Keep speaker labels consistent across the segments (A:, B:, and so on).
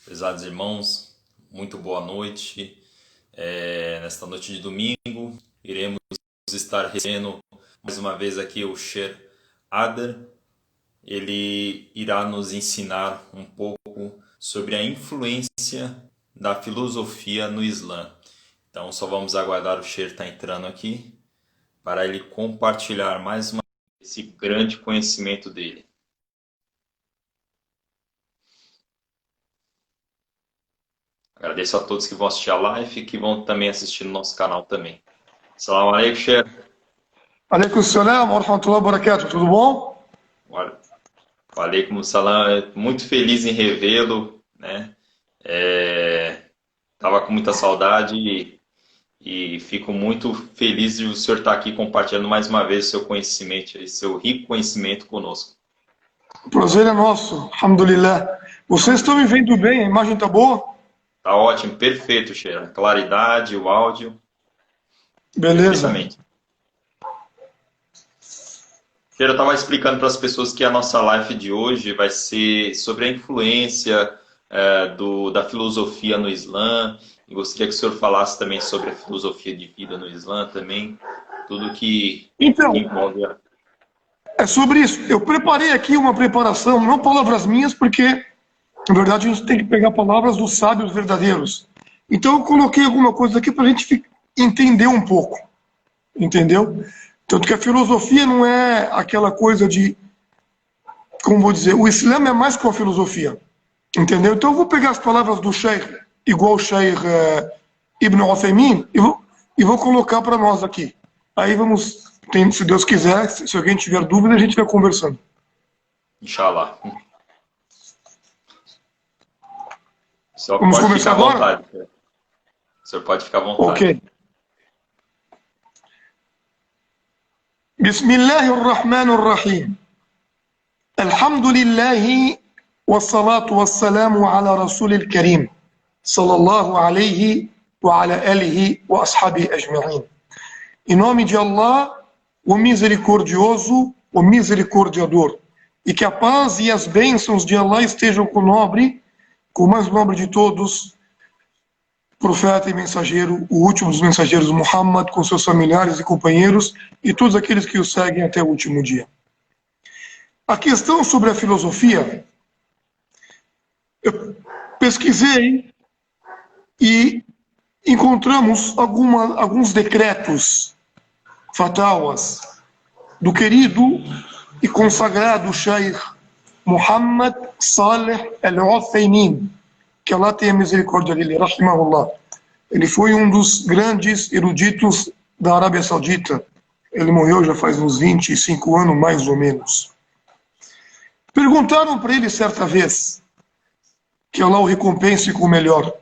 A: Prezados irmãos, muito boa noite. Nesta noite de domingo, iremos estar recebendo mais uma vez aqui o Sheikh Adler. Ele irá nos ensinar um pouco sobre a influência da filosofia no Islã. Então, só vamos aguardar o Sheikh estar entrando aqui para ele compartilhar mais uma vez esse grande conhecimento dele. Agradeço a todos que vão assistir a live e que vão também assistir no nosso canal também. Salam alaikum, Sheikh.
B: Alaikum salam wa rahmatullahi wa barakatuh. Tudo bom?
A: Alaikum salam. Muito feliz em revê-lo, né? Tava com muita saudade e fico muito feliz de o senhor estar aqui compartilhando mais uma vez seu conhecimento, seu rico conhecimento conosco.
B: O prazer é nosso, alhamdulillah. Vocês estão me vendo bem? A imagem está boa?
A: Tá ótimo, perfeito, Sheikh. A claridade, o áudio.
B: Beleza.
A: Perfeitamente. Eu estava explicando para as pessoas que a nossa live de hoje vai ser sobre a influência da filosofia no Islã. E gostaria que o senhor falasse também sobre a filosofia de vida no Islã também. Tudo que envolve.
B: É sobre isso. Eu preparei aqui uma preparação, não palavras minhas, porque, na verdade, a gente tem que pegar palavras dos sábios verdadeiros. Então, eu coloquei alguma coisa aqui para a gente entender um pouco. Entendeu? Tanto que a filosofia não é aquela coisa de, como vou dizer, o Islã é mais que uma filosofia, entendeu? Então eu vou pegar as palavras do Sheikh, igual o Sheikh Ibn Uthaymin, e vou colocar para nós aqui. Aí vamos, se Deus quiser, se alguém tiver dúvida, a gente vai conversando.
A: Inshallah.
B: Vamos começar agora?
A: O senhor pode ficar à vontade.
B: Ok. بسم الله الرحمن الرحيم الحمد لله والصلاة والسلام على رسول الكريم صلى الله عليه وعلى آله وأصحابه أجمعين. Em nome de Allah, o misericordioso, o misericordiador, e que a paz e as bênçãos de Allah estejam com o mais nobre de todos, profeta e mensageiro, o último dos mensageiros, Muhammad, com seus familiares e companheiros e todos aqueles que o seguem até o último dia. A questão sobre a filosofia, eu pesquisei e encontramos alguns decretos, fatawas, do querido e consagrado Sheikh Muhammad Saleh Al-Uthaymin, que Allah tenha misericórdia dele, rahimahullah. Ele foi um dos grandes eruditos da Arábia Saudita. Ele morreu já faz uns 25 anos, mais ou menos. Perguntaram para ele certa vez, que Allah o recompense com o melhor: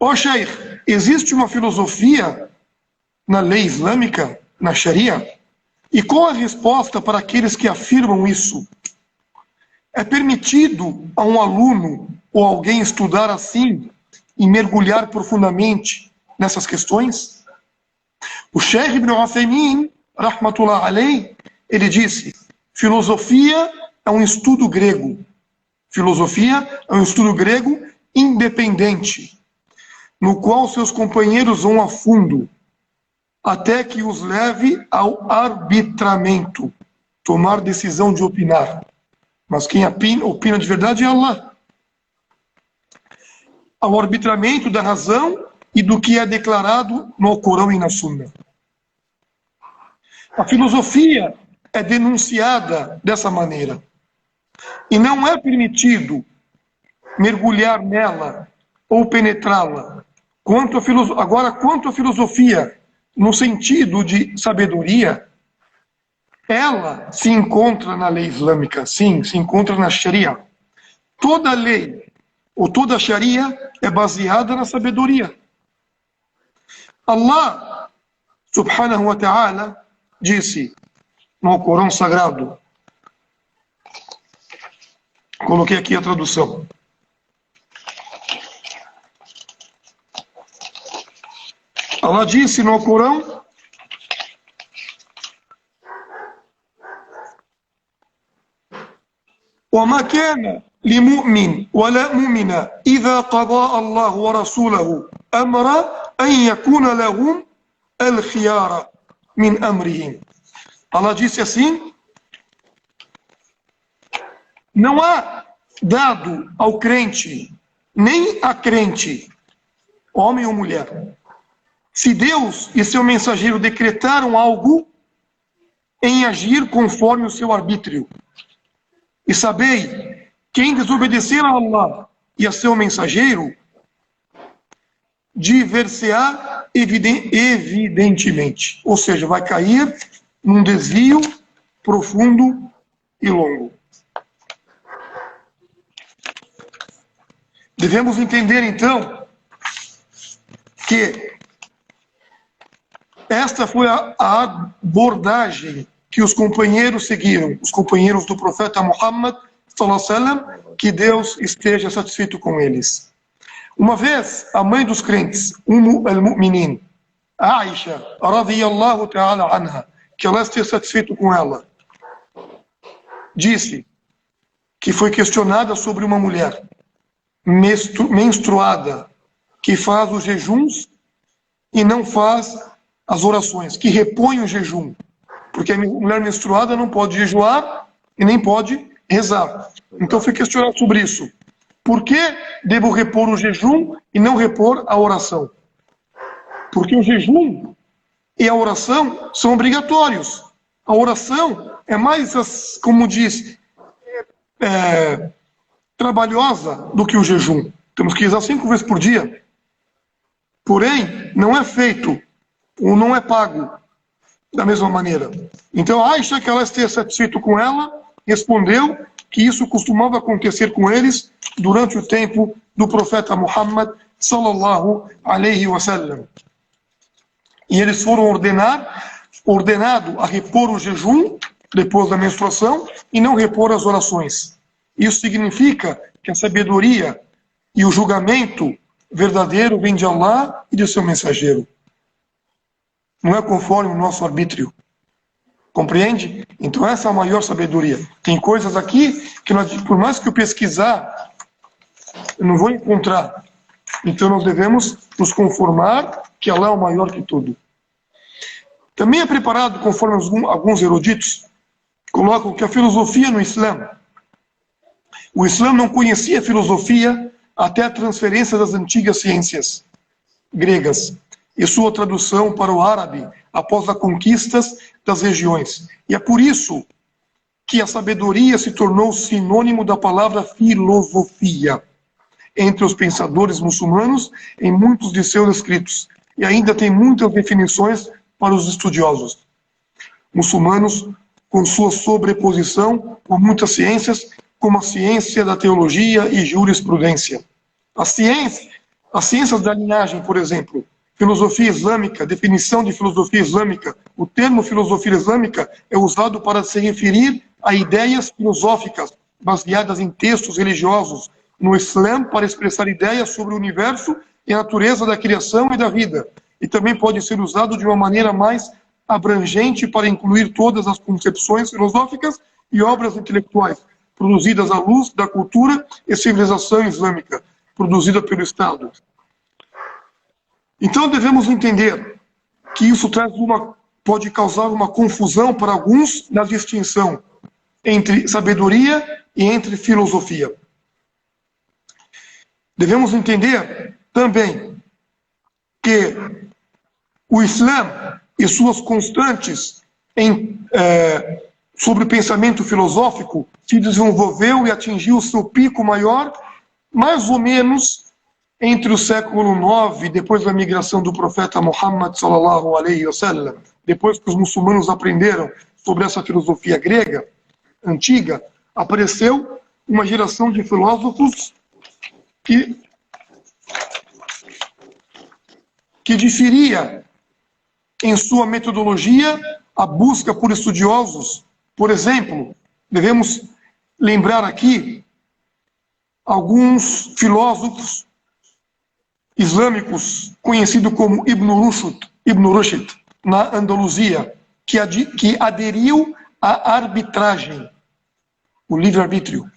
B: ó Sheikh, existe uma filosofia na lei islâmica, na Sharia? E qual a resposta para aqueles que afirmam isso? É permitido a um aluno ou alguém estudar assim e mergulhar profundamente nessas questões? O Sheikh Ibn Uthaymin, rahmatullah alayh, ele disse: filosofia é um estudo grego. Filosofia é um estudo grego independente, no qual seus companheiros vão a fundo, até que os leve ao arbitramento, tomar decisão de opinar. Mas quem opina de verdade é Allah. Ao arbitramento da razão e do que é declarado no Corão e na Sunna. A filosofia é denunciada dessa maneira. E não é permitido mergulhar nela ou penetrá-la. Agora, quanto à filosofia, no sentido de sabedoria, ela se encontra na lei islâmica, sim, se encontra na Sharia. Toda lei, ou toda Sharia, é baseada na sabedoria. Allah, subhanahu wa ta'ala, disse no Corão Sagrado, coloquei aqui a tradução: Allah disse no Corão: وما كان لمؤمن ولا مؤمنة إذا قضى الله ورسوله أمرا أن يكون لهم الخيار من أمرهم. Allah disse assim: não há dado ao crente, nem a crente, homem ou mulher, se Deus e seu mensageiro decretaram algo, em agir conforme o seu arbítrio. E sabei, quem desobedecer a Allah e a seu mensageiro, diver-se-á evidentemente. Ou seja, vai cair num desvio profundo e longo. Devemos entender, então, que esta foi a abordagem que os companheiros seguiram, os companheiros do profeta Muhammad, sallallahu alaihi wasallam, que Deus esteja satisfeito com eles. Uma vez, a mãe dos crentes, al-Mu'minin, Aisha, radiyallahu ta'ala anha, que Allah esteja satisfeito com ela, disse que foi questionada sobre uma mulher menstruada que faz os jejuns e não faz as orações, que repõe o jejum, porque a mulher menstruada não pode jejuar e nem pode rezar. Então foi questionado sobre isso. Por que devo repor o jejum e não repor a oração? Porque o jejum e a oração são obrigatórios. A oração é mais, como diz, trabalhosa do que o jejum. Temos que rezar 5 vezes por dia. Porém, não é feito ou não é pago da mesma maneira. Então, Aisha, que ela esteja satisfeito com ela, respondeu que isso costumava acontecer com eles durante o tempo do profeta Muhammad sallallahu alaihi wasallam. E eles foram ordenado a repor o jejum depois da menstruação e não repor as orações. Isso significa que a sabedoria e o julgamento verdadeiro vem de Allah e de seu mensageiro. Não é conforme o nosso arbítrio. Compreende? Então essa é a maior sabedoria. Tem coisas aqui que, por mais que eu pesquisar, eu não vou encontrar. Então nós devemos nos conformar que Allah é o maior que tudo. Também é preparado, conforme alguns eruditos colocam, que a filosofia no Islã, o Islã não conhecia filosofia até a transferência das antigas ciências gregas e sua tradução para o árabe após as conquistas das regiões. E é por isso que a sabedoria se tornou sinônimo da palavra filosofia entre os pensadores muçulmanos em muitos de seus escritos. E ainda tem muitas definições para os estudiosos muçulmanos, com sua sobreposição com muitas ciências, como a ciência da teologia e jurisprudência. As ciências da linhagem, por exemplo, filosofia islâmica, definição de filosofia islâmica. O termo filosofia islâmica é usado para se referir a ideias filosóficas baseadas em textos religiosos no Islã para expressar ideias sobre o universo e a natureza da criação e da vida. E também pode ser usado de uma maneira mais abrangente para incluir todas as concepções filosóficas e obras intelectuais produzidas à luz da cultura e civilização islâmica, produzida pelo Estado. Então devemos entender que isso pode causar uma confusão para alguns na distinção entre sabedoria e entre filosofia. Devemos entender também que o Islã e suas constantes sobre o pensamento filosófico se desenvolveu e atingiu o seu pico maior mais ou menos entre o século IX, depois da migração do profeta Muhammad sallallahu alaihi wasallam, depois que os muçulmanos aprenderam sobre essa filosofia grega antiga, apareceu uma geração de filósofos que diferia em sua metodologia a busca por estudiosos. Por exemplo, devemos lembrar aqui alguns filósofos islâmicos conhecidos como Ibn Rushd, na Andaluzia, que aderiu à arbitragem, o livre-arbítrio.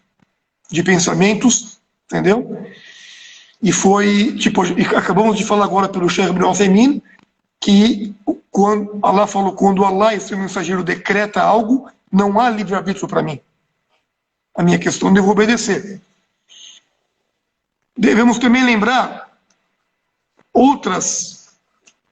B: de pensamentos, entendeu? E foi, tipo, acabamos de falar agora pelo Sheikh Ibn Uthaymin, que quando Allah falou, quando Allah e seu mensageiro decreta algo, não há livre-arbítrio para mim. A minha questão é devo obedecer. Devemos também lembrar outras.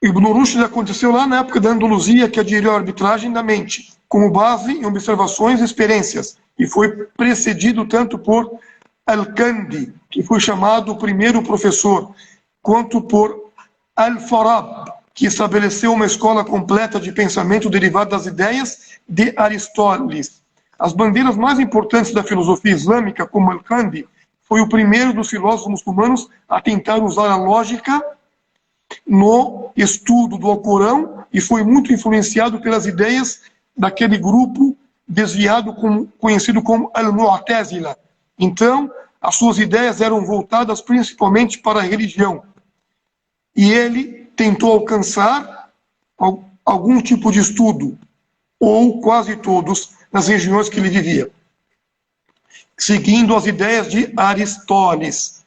B: Ibn Rushd aconteceu lá na época da Andaluzia, que aderiu à arbitragem da mente, como base em observações e experiências, e foi precedido tanto por Al-Kandi, que foi chamado o primeiro professor, quanto por Al-Farab, que estabeleceu uma escola completa de pensamento derivado das ideias de Aristóteles. As bandeiras mais importantes da filosofia islâmica, como Al-Kandi, foi o primeiro dos filósofos muçulmanos a tentar usar a lógica no estudo do Alcorão e foi muito influenciado pelas ideias daquele grupo desviado conhecido como Al-Mu'tazila. Então, as suas ideias eram voltadas principalmente para a religião. E ele tentou alcançar algum tipo de estudo, ou quase todos, nas regiões que ele vivia, seguindo as ideias de Aristóteles.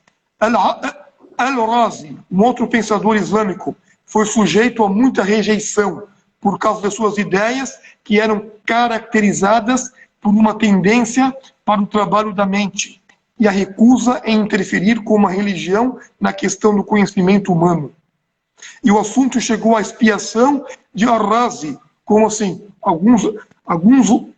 B: Al-Razi, um outro pensador islâmico, foi sujeito a muita rejeição por causa das suas ideias, que eram caracterizadas por uma tendência para o trabalho da mente e a recusa em interferir com uma religião na questão do conhecimento humano. E o assunto chegou à expiação de Al-Razi, como assim, alguns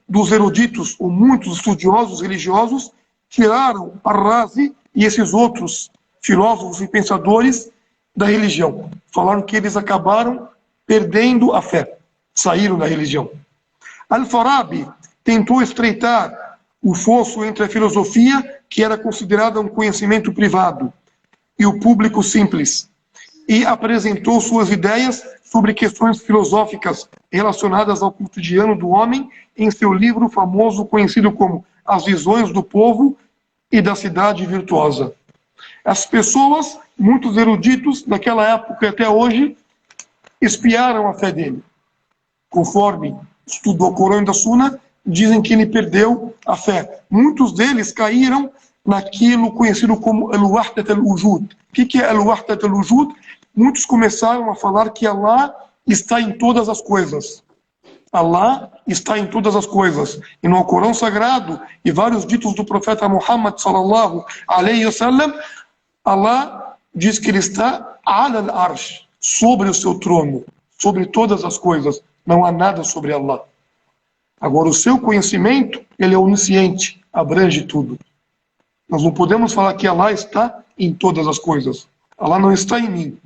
B: dos eruditos, ou muitos estudiosos religiosos, tiraram Al-Razi e esses outros filósofos e pensadores da religião. Falaram que eles acabaram perdendo a fé, saíram da religião. Al-Farabi tentou estreitar o fosso entre a filosofia, que era considerada um conhecimento privado, e o público simples, e apresentou suas ideias sobre questões filosóficas relacionadas ao cotidiano do homem em seu livro famoso conhecido como As Visões do Povo e da Cidade Virtuosa. As pessoas, muitos eruditos daquela época e até hoje, espiaram a fé dele. Conforme estudou o Corão e da Sunna, dizem que ele perdeu a fé. Muitos deles caíram naquilo conhecido como Al-Wahdat al-Wujud. O que é Al-Wahdat al-Wujud? Muitos começaram a falar que Allah está em todas as coisas. Allah está em todas as coisas. E no Corão Sagrado e vários ditos do profeta Muhammad sallallahu alaihi wasallam, Allah diz que ele está ala al-arsh, sobre o seu trono, sobre todas as coisas. Não há nada sobre Allah. Agora, o seu conhecimento, ele é onisciente, abrange tudo. Nós não podemos falar que Allah está em todas as coisas. Allah não está em mim,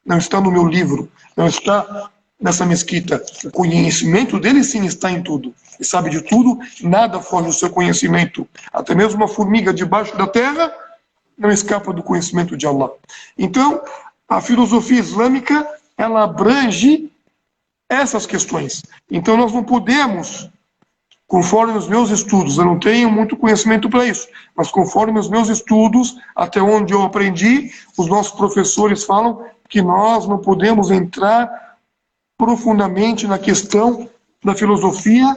B: não está no meu livro, não está nessa mesquita. O conhecimento dele sim está em tudo. E sabe de tudo, nada foge do seu conhecimento. Até mesmo uma formiga debaixo da terra não escapa do conhecimento de Allah. Então, a filosofia islâmica, ela abrange essas questões. Então, nós não podemos, conforme os meus estudos, eu não tenho muito conhecimento para isso, mas conforme os meus estudos, até onde eu aprendi, os nossos professores falam que nós não podemos entrar profundamente na questão da filosofia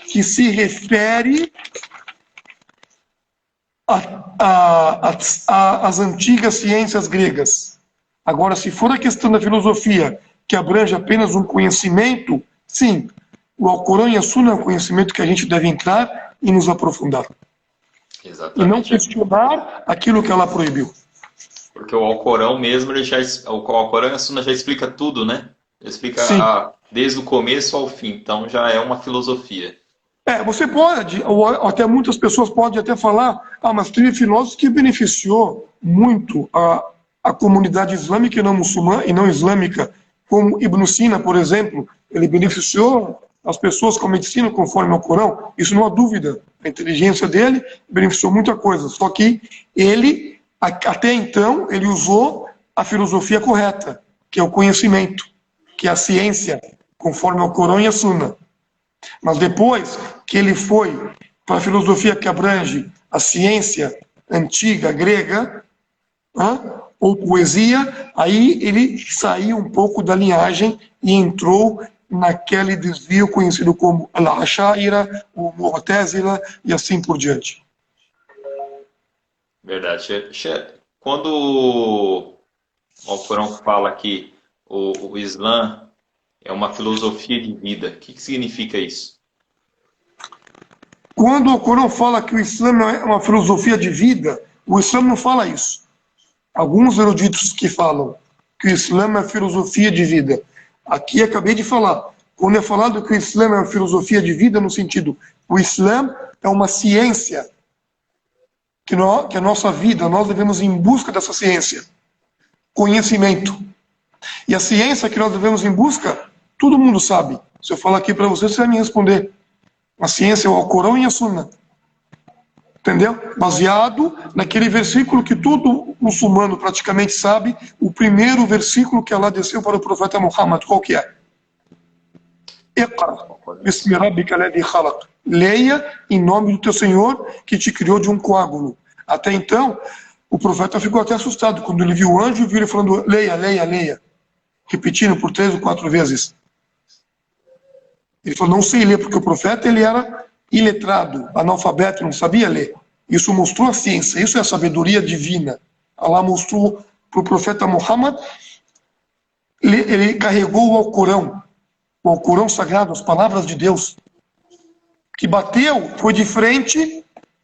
B: que se refere às antigas ciências gregas. Agora, se for a questão da filosofia que abrange apenas um conhecimento, sim, o Alcorão e a Sunna é um conhecimento que a gente deve entrar e nos aprofundar.
A: Exatamente.
B: E não questionar aquilo que ela proibiu.
A: Porque o Alcorão mesmo, o Alcorão e a Sunna já explica tudo, né? Explica desde o começo ao fim, então já é uma filosofia.
B: Você pode, ou até muitas pessoas podem até falar, mas teve filósofos que beneficiou muito a comunidade islâmica e não muçulmana e não islâmica, como Ibn Sina, por exemplo, ele beneficiou as pessoas com a medicina conforme o Corão, isso não há dúvida. A inteligência dele beneficiou muita coisa, só que ele, até então, ele usou a filosofia correta, que é o conhecimento, que é a ciência, conforme o Corão e a Sunna. Mas depois que ele foi para a filosofia que abrange a ciência antiga grega, ou poesia, aí ele saiu um pouco da linhagem e entrou naquele desvio conhecido como Al-Ashaira, o Mu'tazila e assim por diante.
A: Verdade. Quando o Alcorão fala que o Islã é uma filosofia de vida, o que significa isso?
B: Quando o Corão fala que o Islã é uma filosofia de vida, o Islã não fala isso. Alguns eruditos que falam que o Islã é uma filosofia de vida. Aqui acabei de falar. Quando é falado que o Islã é uma filosofia de vida, no sentido, o Islã é uma ciência que a nossa vida, nós devemos ir em busca dessa ciência, conhecimento. E a ciência que nós devemos ir em busca, todo mundo sabe. Se eu falar aqui para você, você vai me responder. A ciência é o Alcorão e a Sunna. Entendeu? Baseado naquele versículo que todo muçulmano praticamente sabe, o primeiro versículo que Allah desceu para o profeta Muhammad, qual que é? Iqra, bismi rabbika alladhi khalaq. Leia em nome do teu Senhor que te criou de um coágulo. Até então, o profeta ficou até assustado quando ele viu o anjo e viu ele falando leia, leia, leia, repetindo por 3 ou 4 vezes. Ele falou, não sei ler, porque o profeta ele era iletrado, analfabeto, não sabia ler. Isso mostrou a ciência, isso é a sabedoria divina. Allah mostrou para o profeta Muhammad, ele carregou o Alcorão sagrado, as palavras de Deus, que bateu, foi de frente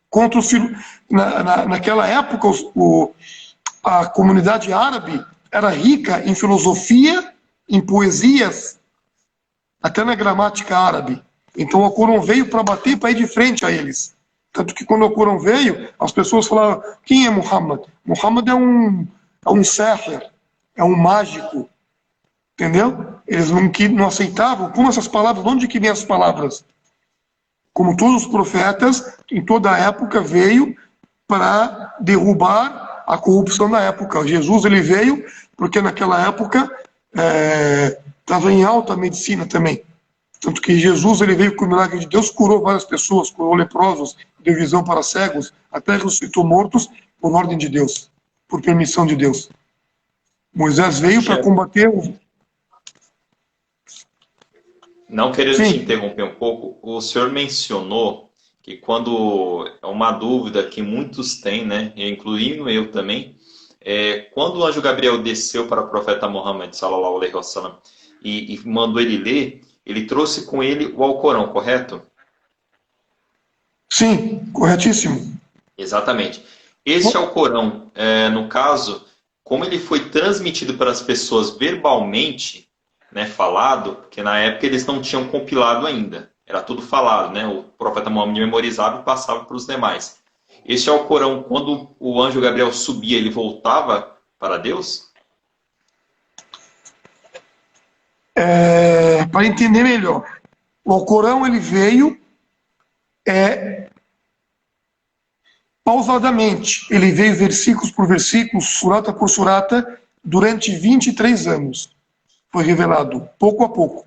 B: contra os filhos. Naquela época, a comunidade árabe era rica em filosofia, em poesias, até na gramática árabe. Então o Alcorão veio para bater, para ir de frente a eles. Tanto que quando o Alcorão veio, as pessoas falaram, quem é Muhammad? Muhammad é um seher, é um mágico. Entendeu? Eles não aceitavam. Como essas palavras, de onde que vêm as palavras? Como todos os profetas, em toda a época, veio para derrubar a corrupção da época. Jesus ele veio porque naquela época estava em alta a medicina também. Tanto que Jesus ele veio com o milagre de Deus, curou várias pessoas, curou leprosos, deu visão para cegos, até ressuscitou mortos por ordem de Deus, por permissão de Deus. Moisés veio para combater
A: Não querendo te interromper um pouco, o senhor mencionou que quando é uma dúvida que muitos têm, né, incluindo eu também, quando o anjo Gabriel desceu para o profeta Muhammad, sallallahu alaihi wasallam, e mandou ele ler, ele trouxe com ele o Alcorão, correto?
B: Sim, corretíssimo.
A: Exatamente. Este Alcorão, no caso, como ele foi transmitido para as pessoas verbalmente, né, falado, porque na época eles não tinham compilado ainda, era tudo falado, né? O profeta Muhammad memorizava e passava para os demais. Este Alcorão, quando o anjo Gabriel subia, ele voltava para Deus?
B: Para entender melhor, o Alcorão ele veio pausadamente, ele veio versículos por versículos, surata por surata, durante 23 anos. Foi revelado pouco a pouco.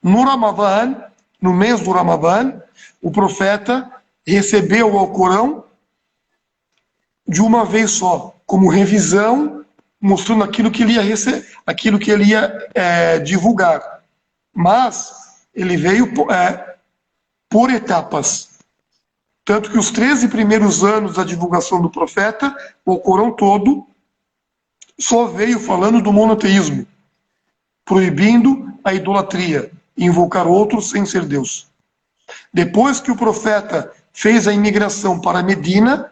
B: No Ramadã, no mês do Ramadã, o profeta recebeu o Alcorão de uma vez só, como revisão, mostrando aquilo que ele ia aquilo que ele ia divulgar. Mas ele veio por etapas. Tanto que os 13 primeiros anos da divulgação do profeta, o Alcorão todo só veio falando do monoteísmo, proibindo a idolatria e invocar outros sem ser Deus. Depois que o profeta fez a imigração para Medina,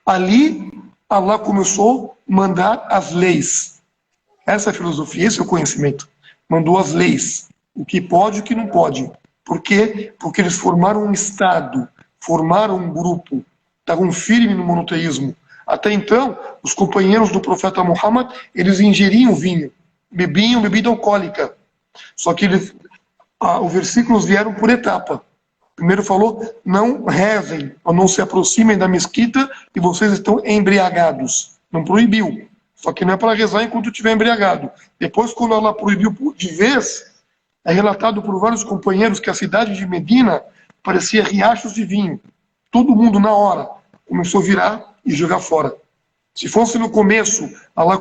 B: ali Allah começou a mandar as leis. Essa é a filosofia, esse é o conhecimento. Mandou as leis, o que pode e o que não pode. Por quê? Porque eles formaram um Estado, formaram um grupo, estavam firmes no monoteísmo. Até então, os companheiros do profeta Muhammad, eles ingeriam vinho, bebiam bebida alcoólica. Só que os versículos vieram por etapa. Primeiro falou, não rezem, ou não se aproximem da mesquita e vocês estão embriagados. Não proibiu. Só que não é para rezar enquanto estiver embriagado. Depois, quando ela proibiu de vez, é relatado por vários companheiros que a cidade de Medina parecia riachos de vinho. Todo mundo, na hora, começou a virar e jogar fora. Se fosse no começo, Allah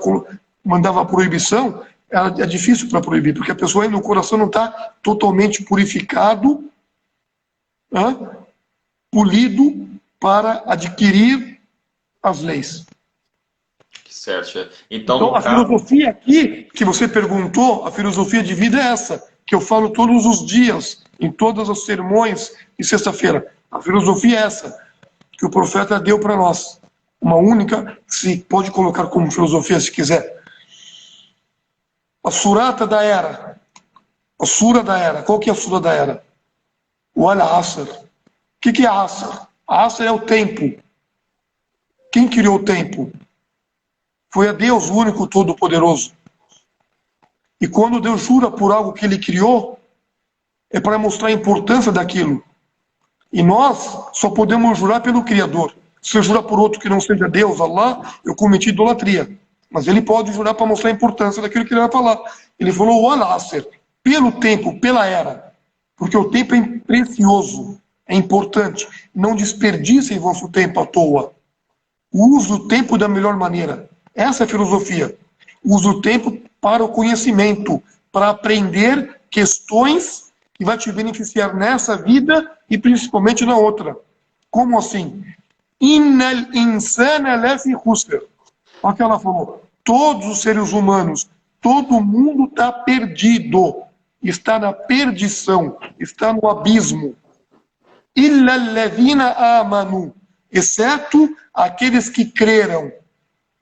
B: mandava a proibição, é difícil para proibir, porque a pessoa ainda no coração não está totalmente purificado, polido, para adquirir as leis.
A: Certo. Então,
B: Então, a filosofia aqui, que você perguntou, a filosofia de vida é essa, que eu falo todos os dias, em todos os sermões de sexta-feira. A filosofia é essa, que o profeta deu para nós. Uma única, se pode colocar como filosofia se quiser. A surata da era. A sura da era. Qual que é a sura da era? O Al-Asr. O que é Asr? Asr é o tempo. Quem criou o tempo? Foi a Deus, o único todo-poderoso. E quando Deus jura por algo que Ele criou, é para mostrar a importância daquilo. E nós só podemos jurar pelo Criador. Se eu jurar por outro que não seja Deus, Allah, eu cometi idolatria. Mas ele pode jurar para mostrar a importância daquilo que ele vai falar. Ele falou o Al-Asr, pelo tempo, pela era. Porque o tempo é precioso, é importante. Não desperdicem vosso tempo à toa. Use o tempo da melhor maneira. Essa é a filosofia. Use o tempo para o conhecimento, para aprender questões que vai te beneficiar nessa vida e principalmente na outra. Como assim? Innal insana lafi khusr. Olha o que ela falou. Todos os seres humanos, todo mundo está perdido. Está na perdição, está no abismo. Illa alladhina amanu. Exceto aqueles que creram. O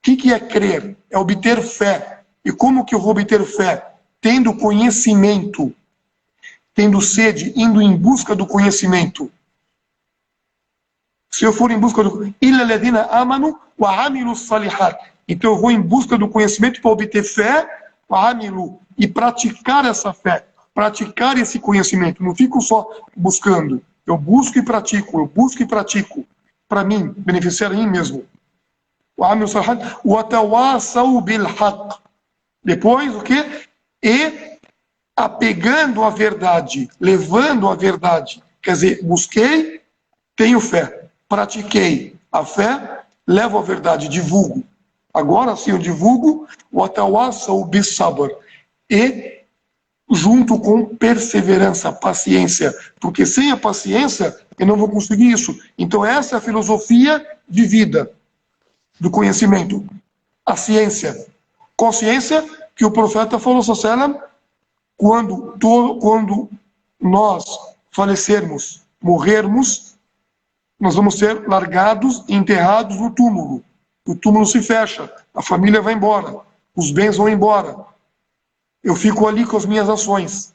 B: que é crer? É obter fé. E como que eu vou obter fé? Tendo conhecimento. Tendo sede, indo em busca do conhecimento. Se eu for em busca do... Illa alladhina amanu wa amilu salihat. Então eu vou em busca do conhecimento para obter fé, wa amilu, e praticar essa fé. Praticar esse conhecimento. Não fico só buscando. Eu busco e pratico. Eu busco e pratico. Para mim, beneficiar a mim mesmo. Depois, o quê? E apegando a verdade, levando a verdade. Quer dizer, busquei, tenho fé. Pratiquei a fé, levo a verdade, divulgo. Agora sim eu divulgo o atawasau bis-sabr. E junto com perseverança, paciência. Porque sem a paciência eu não vou conseguir isso. Então essa é a filosofia de vida. Do conhecimento, a ciência. Qual ciência? Que o profeta falou, sallam, quando nós falecermos, morrermos, nós vamos ser largados e enterrados no túmulo. O túmulo se fecha, a família vai embora, os bens vão embora. Eu fico ali com as minhas ações.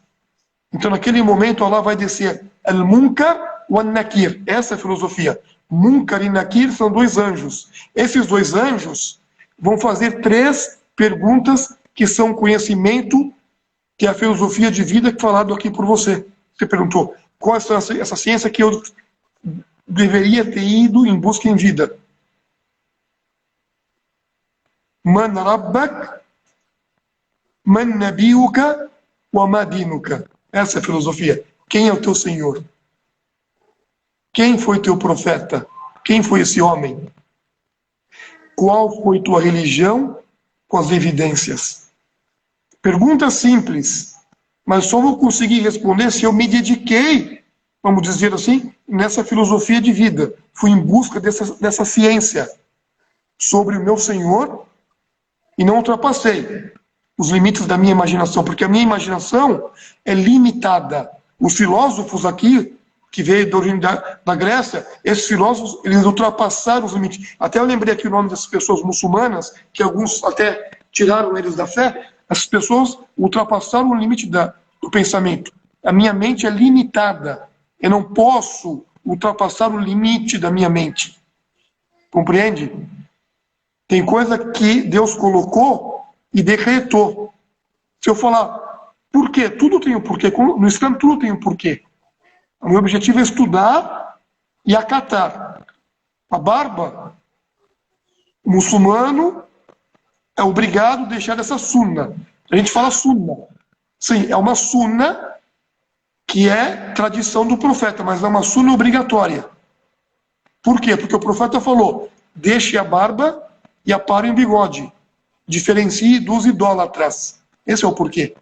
B: Então naquele momento Allah vai descer al-Munkar wa al-Nakir. Essa é a filosofia. Munkar e Nakir são dois anjos. Esses dois anjos vão fazer 3 perguntas que são conhecimento, que é a filosofia de vida que falado aqui por você. Você perguntou, qual é essa ciência que eu deveria ter ido em busca em vida? Man Rabbak, Man Nabiyuka, wa ma dinuka. Essa é a filosofia. Quem é o teu Senhor? Quem foi teu profeta? Quem foi esse homem? Qual foi tua religião com as evidências? Pergunta simples, mas só vou conseguir responder se eu me dediquei, vamos dizer assim, nessa filosofia de vida. Fui em busca dessa ciência sobre o meu Senhor e não ultrapassei os limites da minha imaginação, porque a minha imaginação é limitada. Os filósofos aqui, que veio da origem da Grécia, esses filósofos, eles ultrapassaram os limites. Até eu lembrei aqui o nome dessas pessoas muçulmanas, que alguns até tiraram eles da fé. Essas pessoas ultrapassaram o limite do pensamento. A minha mente é limitada. Eu não posso ultrapassar o limite da minha mente. Compreende? Tem coisa que Deus colocou e decretou. Se eu falar, por quê? Tudo tem um porquê. No Islã, tudo tem um porquê. O meu objetivo é estudar e acatar. A barba, o muçulmano é obrigado a deixar essa sunna. A gente fala sunna. Sim, é uma sunna que é tradição do profeta, mas é uma sunna obrigatória. Por quê? Porque o profeta falou, deixe a barba e apare o bigode. Diferencie dos idólatras. Esse é o porquê.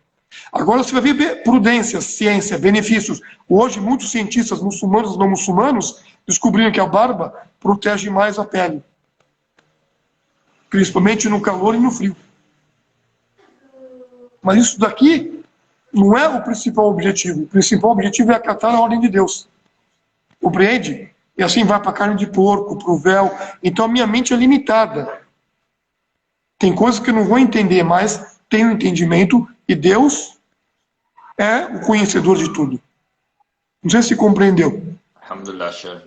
B: Agora você vai ver prudência, ciência, benefícios. Hoje, muitos cientistas muçulmanos e não muçulmanos descobriram que a barba protege mais a pele, principalmente no calor e no frio. Mas isso daqui não é o principal objetivo. O principal objetivo é acatar a ordem de Deus. Compreende? E assim vai para a carne de porco, para o véu. Então a minha mente é limitada. Tem coisas que eu não vou entender, mas tenho entendimento e Deus é o conhecedor de tudo. Não sei se compreendeu.
A: Alhamdulillah, Sheikh.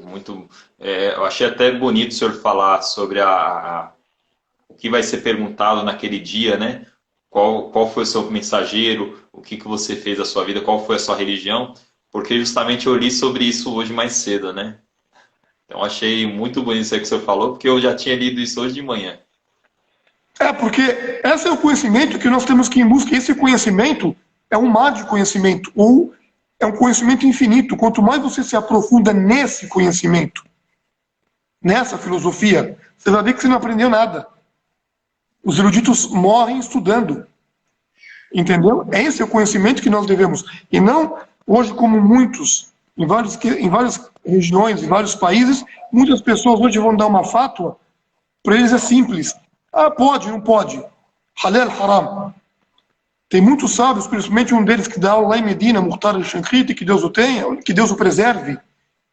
A: Eu achei até bonito o senhor falar sobre o que vai ser perguntado naquele dia, né? Qual foi o seu mensageiro, o que você fez da sua vida, qual foi a sua religião, porque justamente eu li sobre isso hoje mais cedo, né? Então achei muito bonito isso aí que o senhor falou, porque eu já tinha lido isso hoje de manhã.
B: Porque esse é o conhecimento que nós temos que ir em busca. Esse conhecimento é um mar de conhecimento, ou é um conhecimento infinito. Quanto mais você se aprofunda nesse conhecimento, nessa filosofia, você vai ver que você não aprendeu nada. Os eruditos morrem estudando. Entendeu? Esse é o conhecimento que nós devemos. E não, hoje, como muitos, em várias regiões, em vários países, muitas pessoas hoje vão dar uma fátua, para eles é simples. Ah, pode, não pode. Halal, haram. Tem muitos sábios, principalmente um deles que dá aula lá em Medina, Muhtar al-Shankiti, que Deus o tenha, que Deus o preserve.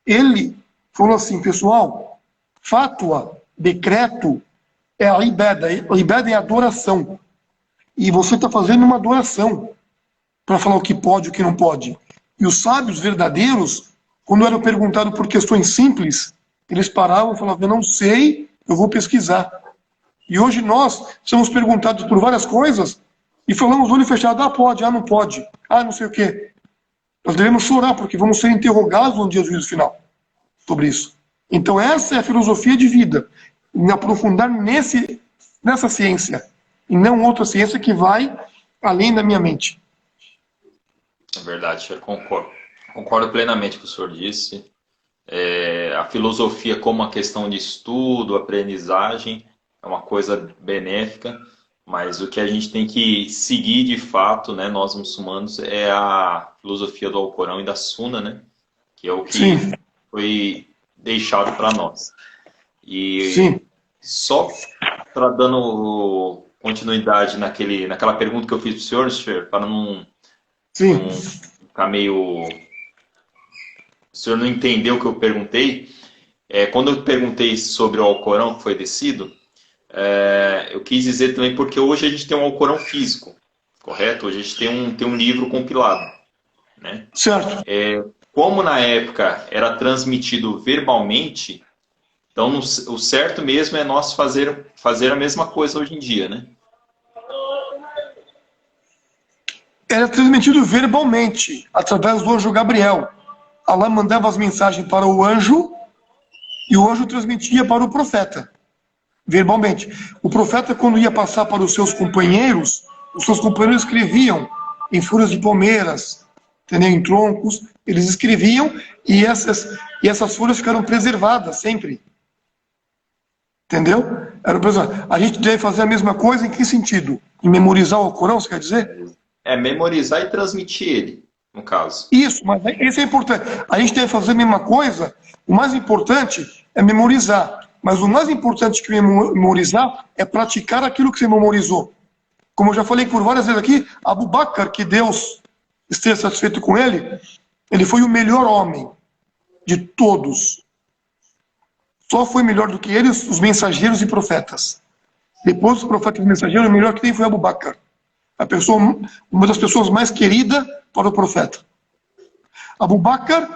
B: Ele falou assim, pessoal, fátua, decreto, é a ibada. A ibada é a adoração. E você está fazendo uma adoração para falar o que pode e o que não pode. E os sábios verdadeiros, quando eram perguntados por questões simples, eles paravam e falavam, eu não sei, eu vou pesquisar. E hoje nós somos perguntados por várias coisas e falamos olho fechado, ah, pode, ah, não pode, ah, não sei o quê. Nós devemos chorar, porque vamos ser interrogados no dia do juízo final sobre isso. Então essa é a filosofia de vida, me aprofundar nessa ciência, e não outra ciência que vai além da minha mente.
A: É verdade, eu concordo. Concordo plenamente com o que o senhor disse. A filosofia como uma questão de estudo, aprendizagem, é uma coisa benéfica, mas o que a gente tem que seguir de fato, né, nós muçulmanos, é a filosofia do Alcorão e da Sunna, né, que é o que Sim. foi deixado para nós. E Sim. só para dando continuidade naquela pergunta que eu fiz para o senhor, para não ficar meio... O senhor não entendeu o que eu perguntei. Quando eu perguntei sobre o Alcorão que foi descido, eu quis dizer também porque hoje a gente tem um Alcorão físico, correto? Hoje a gente tem um livro compilado, né?
B: Certo.
A: Como na época era transmitido verbalmente, então o certo mesmo é nós fazer a mesma coisa hoje em dia, né?
B: Era transmitido verbalmente, através do anjo Gabriel. Allah mandava as mensagens para o anjo e o anjo transmitia para o profeta, verbalmente. O profeta, quando ia passar para os seus companheiros escreviam em folhas de palmeiras, entendeu? Em troncos, eles escreviam e essas folhas ficaram preservadas sempre. Entendeu? A gente deve fazer a mesma coisa em que sentido? Em memorizar o Alcorão, você quer dizer?
A: Memorizar e transmitir ele, no caso.
B: Isso, mas isso é importante. A gente deve fazer a mesma coisa. O mais importante é memorizar. Mas o mais importante que memorizar é praticar aquilo que você memorizou. Como eu já falei por várias vezes aqui, Abu Bakr, que Deus esteja satisfeito com ele foi o melhor homem de todos. Só foi melhor do que ele os mensageiros e profetas. Depois dos profetas e mensageiros, o melhor que tem foi Abu Bakr. Uma das pessoas mais queridas para o profeta. Abu Bakr,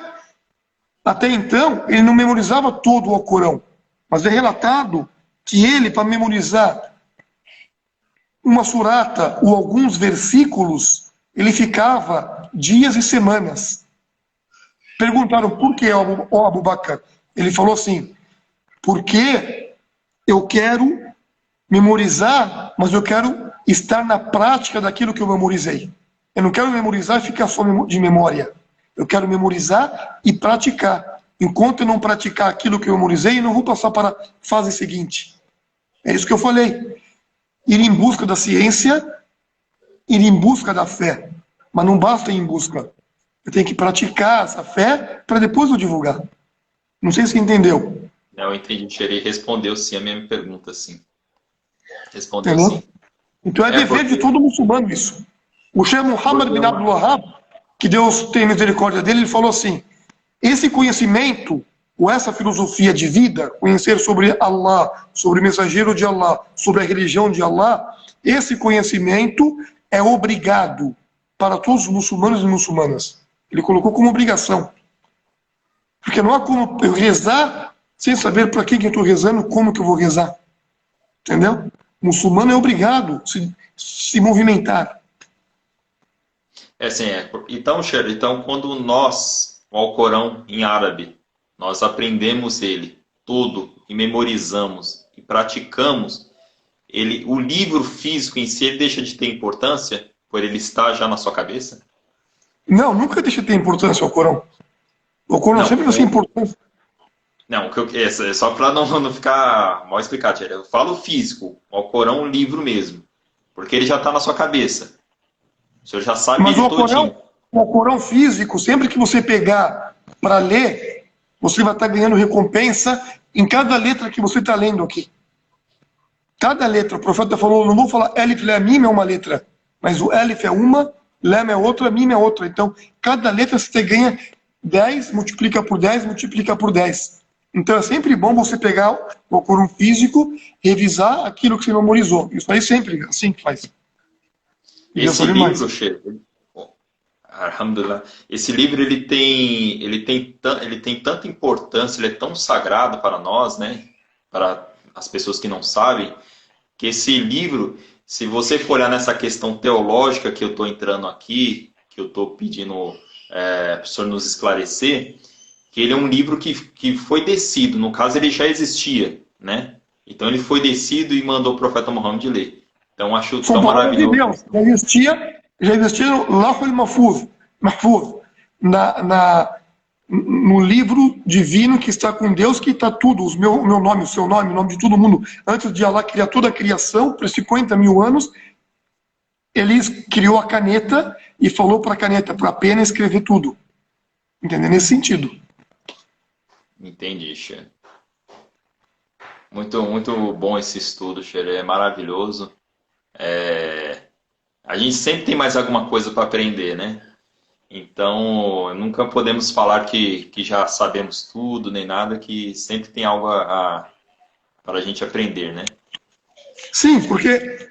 B: até então, ele não memorizava todo o Alcorão. Mas é relatado que ele, para memorizar uma surata ou alguns versículos, ele ficava dias e semanas. Perguntaram por que, ó Abu Bakr? Ele falou assim, porque eu quero memorizar, mas eu quero estar na prática daquilo que eu memorizei. Eu não quero memorizar e ficar só de memória. Eu quero memorizar e praticar. Enquanto eu não praticar aquilo que eu memorizei, eu não vou passar para a fase seguinte. É isso que eu falei. Ir em busca da ciência, ir em busca da fé. Mas não basta ir em busca. Eu tenho que praticar essa fé para depois eu divulgar. Não sei se entendeu.
A: Não, eu entendi, Sheikh. Ele respondeu sim a minha pergunta, sim. Respondeu
B: Entendeu?
A: sim.
B: Então é
A: É
B: dever de
A: porque,
B: todo muçulmano isso. O Sheikh Muhammad
A: porque
B: bin Abdul Wahhab, que Deus tenha misericórdia dele, ele falou assim: esse conhecimento, ou essa filosofia de vida, conhecer sobre Allah, sobre o mensageiro de Allah, sobre a religião de Allah, esse conhecimento é obrigado para todos os muçulmanos e muçulmanas. Ele colocou como obrigação. Porque não há como eu rezar sem saber para quem que eu estou rezando, como que eu vou rezar. Entendeu? O muçulmano é obrigado a se movimentar.
A: é assim, então, Sheikh, então quando nós, o Alcorão em árabe, nós aprendemos ele todo e memorizamos e praticamos, ele, o livro físico em si, ele deixa de ter importância por ele estar já na sua cabeça?
B: Não, nunca deixa de ter importância ao Corão. O Corão
A: Não,
B: sempre vai ser importante.
A: não, o que é só para não ficar mal explicado, Sheikh. Eu falo físico, o Alcorão, o livro mesmo, porque ele já está na sua cabeça. O senhor já sabe
B: Mas
A: ele todinho.
B: O Corão físico, sempre que você pegar para ler, você vai estar ganhando recompensa em cada letra que você está lendo aqui. Cada letra, o profeta falou, não vou falar Elif, Lam, Mim é uma letra, mas o Elif é uma, Lam é outra, Mim é outra. Então, cada letra você ganha 10, multiplica por 10, multiplica por 10. Então, é sempre bom você pegar o Corão físico, revisar aquilo que você memorizou. Isso aí sempre, assim que faz. E já
A: Esse
B: sabe mais.
A: livro, Sheikh, Alhamdulillah, esse livro ele tem tanta importância, ele é tão sagrado para nós, né? Para as pessoas que não sabem, que esse livro, se você for olhar nessa questão teológica que eu estou entrando aqui, que eu estou pedindo para o senhor nos esclarecer, que ele é um livro que foi descido, no caso ele já existia, né? Então ele foi descido e mandou o profeta Muhammad ler. Então acho
B: São
A: tão
B: palavras de
A: maravilhoso.
B: Deus. Já existia no Lahul Mahfuz, no livro divino que está com Deus, que está tudo, o meu nome, o seu nome, o nome de todo mundo. Antes de Allah criar toda a criação, por 50 mil anos, ele criou a caneta e falou para a caneta, para a pena, escrever tudo. Entendeu? Nesse sentido.
A: Entendi, Sheikh. Muito, muito bom esse estudo, Sheikh. É maravilhoso. A gente sempre tem mais alguma coisa para aprender, né? Então, nunca podemos falar que já sabemos tudo, nem nada, que sempre tem algo para a gente aprender, né?
B: Sim, porque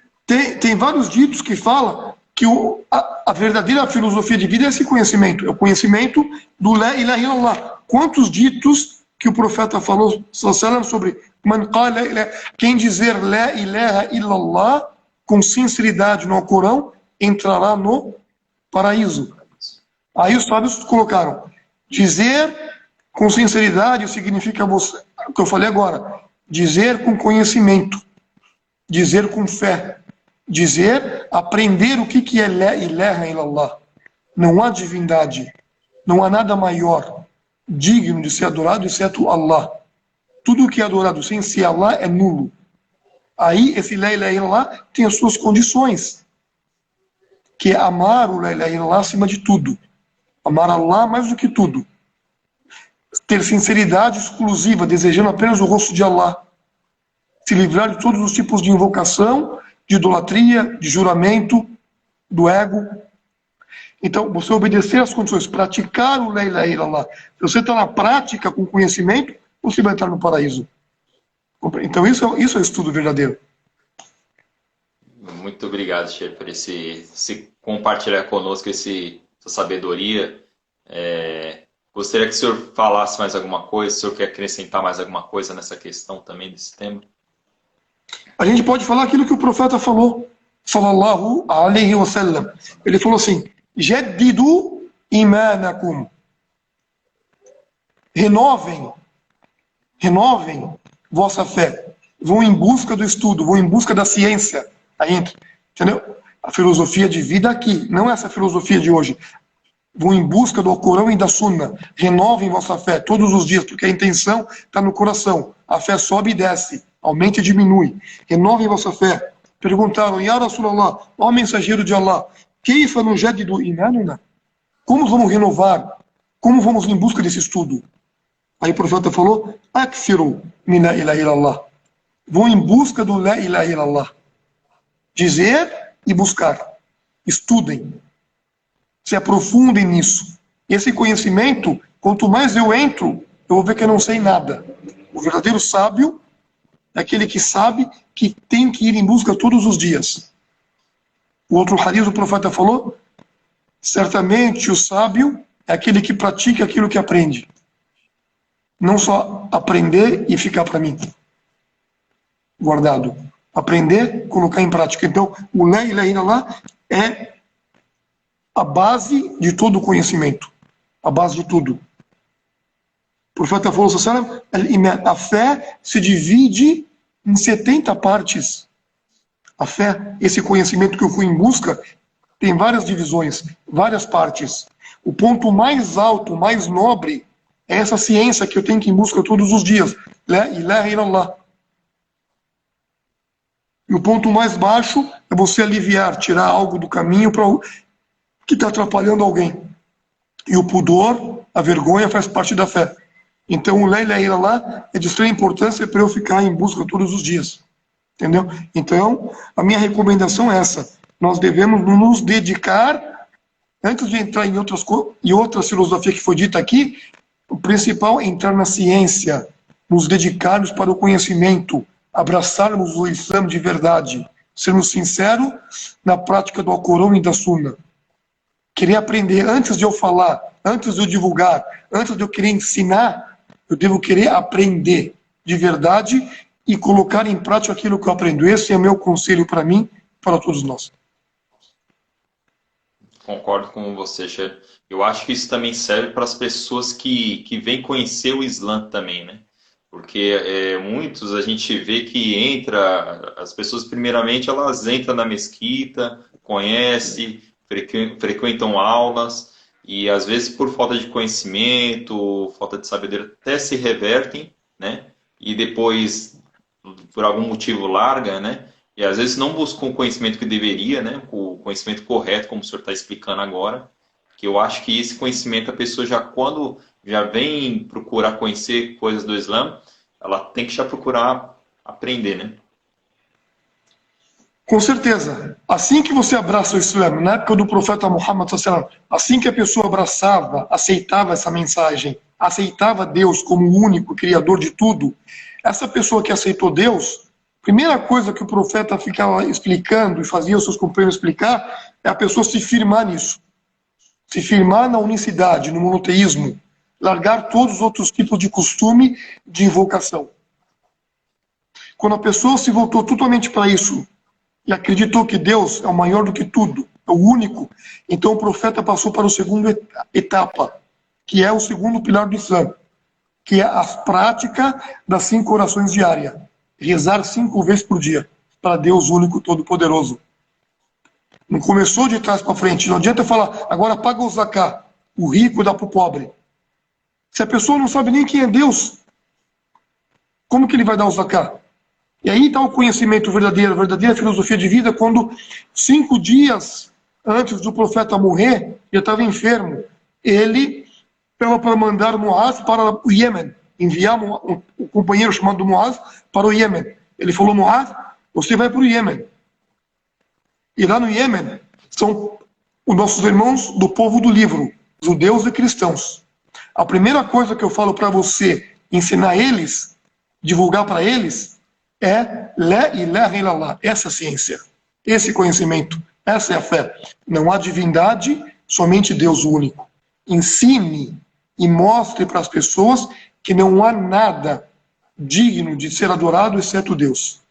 B: tem vários ditos que falam que a verdadeira filosofia de vida é esse conhecimento, é o conhecimento do La ilaha illallah. Quantos ditos que o profeta falou sobre quem dizer La ilaha illallah com sinceridade no Corão entrará no paraíso. Aí os sábios colocaram, dizer com sinceridade significa você, o que eu falei agora, dizer com conhecimento, dizer com fé, dizer, aprender o que é La ilaha illallah. Não há divindade, não há nada maior digno de ser adorado exceto Allah. Tudo que é adorado sem ser Allah é nulo. Aí esse La ilaha illallah tem as suas condições, que é amar o La ilaha illallah acima de tudo. Amar Allah mais do que tudo. Ter sinceridade exclusiva, desejando apenas o rosto de Allah. Se livrar de todos os tipos de invocação, de idolatria, de juramento, do ego. Então, você obedecer às condições, praticar o La ilaha illallah. Se você está na prática com conhecimento, você vai entrar no paraíso. Então, isso é o estudo verdadeiro.
A: Muito obrigado, Sheikh, por esse compartilhar conosco essa sabedoria. Gostaria que o senhor falasse mais alguma coisa, se o senhor quer acrescentar mais alguma coisa nessa questão também, desse tema.
B: A gente pode falar aquilo que o profeta falou, sallallahu alaihi wasallam. Ele falou assim, jaddidu imanakum. Renovem vossa fé. Vão em busca do estudo, vão em busca da ciência. Aí entra, entendeu? A filosofia de vida aqui, não essa filosofia de hoje. Vão em busca do Corão e da Sunna. Renovem vossa fé todos os dias, porque a intenção está no coração. A fé sobe e desce, aumenta e diminui. Renovem vossa fé. Perguntaram, Ya Rasulallah, ó mensageiro de Allah, Keifa nujadidu imanuna? Como vamos renovar? Como vamos em busca desse estudo? Aí o profeta falou, Akthiru min la ilaha illallah. Vão em busca do la ilaha illallah. Dizer e buscar. Estudem. Se aprofundem nisso. Esse conhecimento, quanto mais eu entro, eu vou ver que eu não sei nada. O verdadeiro sábio é aquele que sabe que tem que ir em busca todos os dias. O outro hadith do profeta falou, certamente o sábio é aquele que pratica aquilo que aprende. Não só aprender e ficar para mim, guardado. Aprender, colocar em prática. Então, o la ilaha illallah é a base de todo o conhecimento. A base de tudo. O profeta falou, a fé se divide em 70 partes. A fé, esse conhecimento que eu fui em busca, tem várias divisões, várias partes. O ponto mais alto, mais nobre, é essa ciência que eu tenho que ir em busca todos os dias. La ilaha illallah. E o ponto mais baixo é você aliviar, tirar algo do caminho que está atrapalhando alguém. E o pudor, a vergonha, faz parte da fé. Então o la ilaha illallah é de extrema importância para eu ficar em busca todos os dias. Entendeu? Então, a minha recomendação é essa. Nós devemos nos dedicar, antes de entrar em outras filosofias que foi dita aqui, o principal é entrar na ciência, nos dedicarmos para o conhecimento, abraçarmos o Islã de verdade, sermos sinceros na prática do Alcorão e da Sunna. Querer aprender antes de eu falar, antes de eu divulgar, antes de eu querer ensinar, eu devo querer aprender de verdade e colocar em prática aquilo que eu aprendo. Esse é o meu conselho para mim, para todos nós.
A: Concordo com você, Sheikh. Eu acho que isso também serve para as pessoas que vêm conhecer o Islã também, né? Porque muitos a gente vê que as pessoas primeiramente elas entram na mesquita, conhecem, frequentam aulas e às vezes por falta de conhecimento, falta de sabedoria, até se revertem, né? E depois, por algum motivo, larga, né? E às vezes não buscam o conhecimento que deveria, né? O conhecimento correto, como o senhor está explicando agora. Que eu acho que esse conhecimento, a pessoa já quando já vem procurar conhecer coisas do Islã, ela tem que já procurar aprender, né?
B: Com certeza. Assim que você abraça o Islã, na época do profeta Muhammad, assim que a pessoa abraçava, aceitava essa mensagem, aceitava Deus como o único criador de tudo, essa pessoa que aceitou Deus, a primeira coisa que o profeta ficava explicando e fazia os seus companheiros explicar é a pessoa se firmar nisso. Se firmar na unicidade, no monoteísmo, largar todos os outros tipos de costume de invocação. Quando a pessoa se voltou totalmente para isso e acreditou que Deus é o maior do que tudo, é o único, então o profeta passou para a segunda etapa, que é o segundo pilar do Islã, que é a prática das 5 orações diárias. Rezar 5 vezes por dia para Deus único, todo-poderoso. Não começou de trás para frente. Não adianta falar, agora paga o zakat, o rico dá para o pobre. Se a pessoa não sabe nem quem é Deus, como que ele vai dar o zakat? E aí está o conhecimento verdadeiro, a verdadeira filosofia de vida, quando 5 dias antes do profeta morrer, ele estava enfermo. Ele estava para mandar Muaz para o Iêmen, enviar um companheiro chamado Muaz para o Iêmen. Ele falou, Muaz, você vai para o Iêmen. E lá no Iêmen são os nossos irmãos do povo do livro, judeus e cristãos. A primeira coisa que eu falo para você, ensinar eles, divulgar para eles, é La ilaha illallah, essa ciência, esse conhecimento, essa é a fé. Não há divindade, somente Deus único. Ensine e mostre para as pessoas que não há nada digno de ser adorado exceto Deus.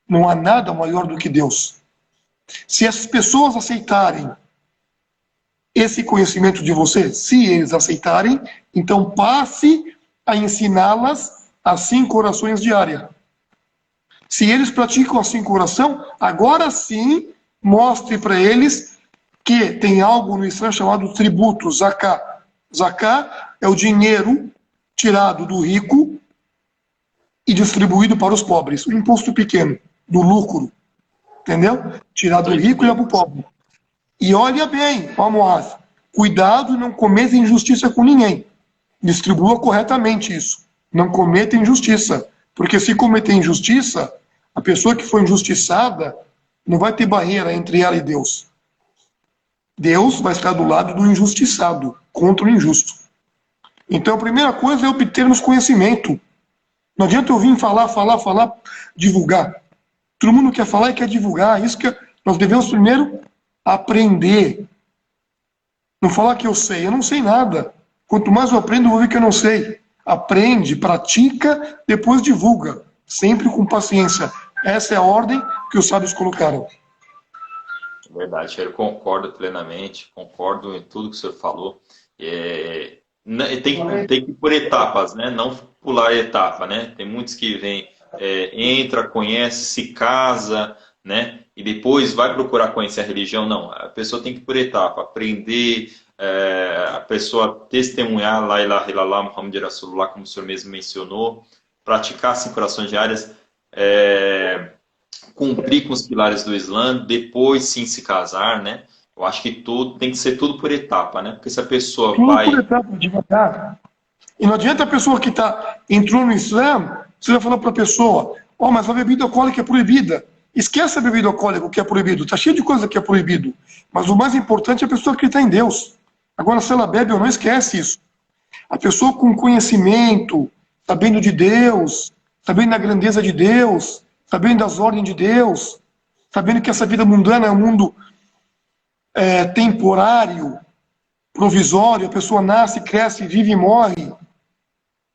B: Não há nada maior do que Deus. Se as pessoas aceitarem esse conhecimento de você, se eles aceitarem, então passe a ensiná-las as 5 orações diárias. Se eles praticam as 5 orações, agora sim mostre para eles que tem algo no Islã chamado tributo, zakat. Zakat é o dinheiro tirado do rico e distribuído para os pobres. O imposto pequeno, do lucro. Entendeu? Tirar do rico e dar para o pobre. E olha bem, ó Muaz, cuidado e não cometa injustiça com ninguém. Distribua corretamente isso. Não cometa injustiça. Porque se cometer injustiça, a pessoa que foi injustiçada não vai ter barreira entre ela e Deus. Deus vai estar do lado do injustiçado, contra o injusto. Então a primeira coisa é obtermos conhecimento. Não adianta eu vir falar, divulgar. Todo mundo quer falar e quer divulgar. Isso que nós devemos primeiro aprender. Não falar que eu sei. Eu não sei nada. Quanto mais eu aprendo, eu vou ver que eu não sei. Aprende, pratica, depois divulga. Sempre com paciência. Essa é a ordem que os sábios colocaram.
A: Verdade, eu concordo plenamente, concordo em tudo que o senhor falou. Tem que ir por etapas, né? Não pular a etapa, né? Tem muitos que vêm, entra, conhece, se casa, né? E depois vai procurar conhecer a religião. Não, a pessoa tem que ir por etapa, aprender, a pessoa testemunhar La ilaha illallah, Muhammad Rasulullah, como o senhor mesmo mencionou, praticar 5 orações diárias, cumprir com os pilares do Islã, depois sim se casar, né? Eu acho que tudo tem que ser tudo por etapa, né? Porque se a pessoa
B: Tudo
A: vai...
B: por etapa, devagar. E não adianta a pessoa que entrou no Islã, você vai falar para a pessoa, mas a bebida alcoólica é proibida. Esquece a bebida alcoólica, o que é proibido. Está cheio de coisa que é proibido. Mas o mais importante é a pessoa acreditar em Deus. Agora, se ela bebe ou não, esquece isso. A pessoa com conhecimento, sabendo de Deus, sabendo da grandeza de Deus, sabendo das ordens de Deus, sabendo que essa vida mundana é um mundo temporário, provisório, a pessoa nasce, cresce, vive e morre.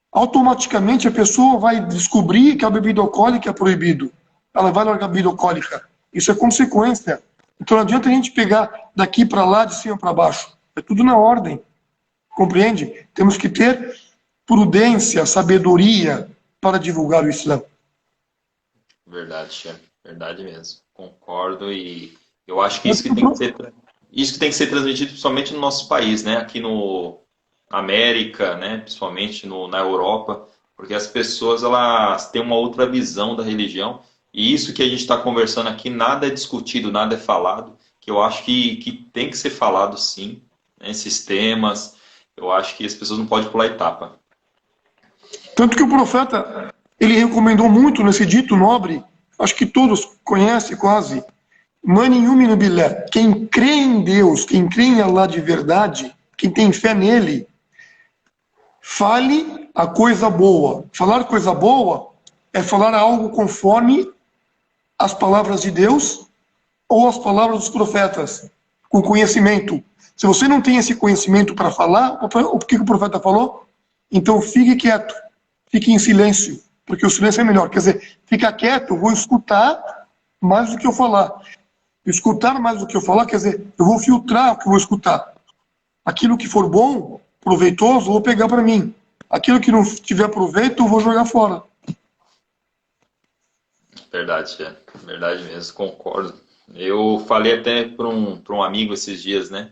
B: Automaticamente a pessoa vai descobrir que a bebida alcoólica é proibido. Ela vai largar a bebida alcoólica. Isso é consequência. Então não adianta a gente pegar daqui para lá, de cima para baixo. É tudo na ordem. Compreende? Temos que ter prudência, sabedoria para divulgar o Islã.
A: Verdade, chefe. Verdade mesmo. Concordo e eu acho que isso que tem que ser transmitido principalmente no nosso país, né? Aqui no América, né? Principalmente na Europa, porque as pessoas elas têm uma outra visão da religião e isso que a gente está conversando aqui, nada é discutido, nada é falado, que eu acho que tem que ser falado sim, né? Esses temas, eu acho que as pessoas não podem pular etapa.
B: Tanto que o profeta, ele recomendou muito nesse dito nobre, acho que todos conhecem quase, Man yu'minu billah, quem crê em Deus, quem crê em Allah de verdade, quem tem fé nele, fale a coisa boa. Falar coisa boa é falar algo conforme as palavras de Deus ou as palavras dos profetas, com conhecimento. Se você não tem esse conhecimento para falar, o que o profeta falou? Então fique quieto, fique em silêncio, porque o silêncio é melhor. Quer dizer, fica quieto, eu vou escutar mais do que eu falar. Escutar mais do que eu falar, quer dizer, eu vou filtrar o que eu vou escutar. Aquilo que for bom, proveitoso, eu vou pegar para mim. Aquilo que não tiver proveito, eu vou jogar fora.
A: Verdade, verdade mesmo, concordo. Eu falei até para um amigo esses dias, né?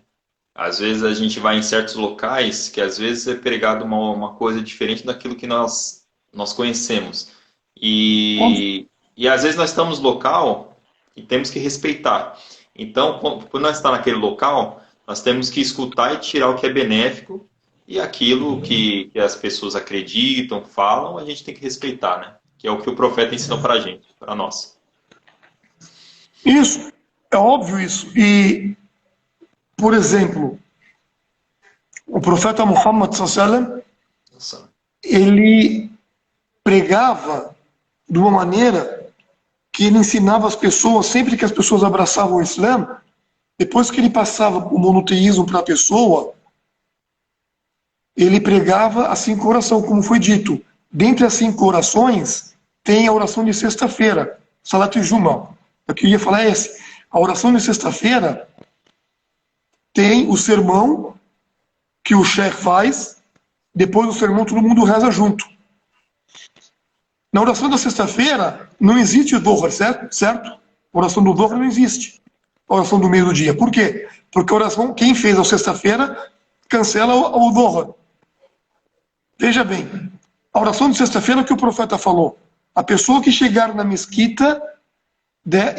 A: Às vezes a gente vai em certos locais que às vezes é pregado uma coisa diferente daquilo que nós conhecemos. E às vezes nós estamos no local e temos que respeitar. Então, quando nós estamos naquele local, nós temos que escutar e tirar o que é benéfico e aquilo que as pessoas acreditam, falam, a gente tem que respeitar, né? Que é o que o profeta ensinou para a gente, para nós.
B: Isso, é óbvio isso. E, por exemplo, o profeta Muhammad sallallahu ele pregava de uma maneira que ele ensinava as pessoas, sempre que as pessoas abraçavam o Islã, depois que ele passava o monoteísmo para a pessoa, ele pregava as 5 orações, como foi dito. Dentre as 5 orações, tem a oração de sexta-feira, Salat Juma. Eu queria falar esse. A oração de sexta-feira tem o sermão que o sheikh faz, depois do sermão todo mundo reza junto. Na oração da sexta-feira não existe o Dhuhr, certo? A oração do Dhuhr não existe. A oração do meio do dia. Por quê? Porque a oração, quem fez a sexta-feira, cancela o Dhuhr. Veja bem, a oração de sexta-feira que o profeta falou. A pessoa que chegar na mesquita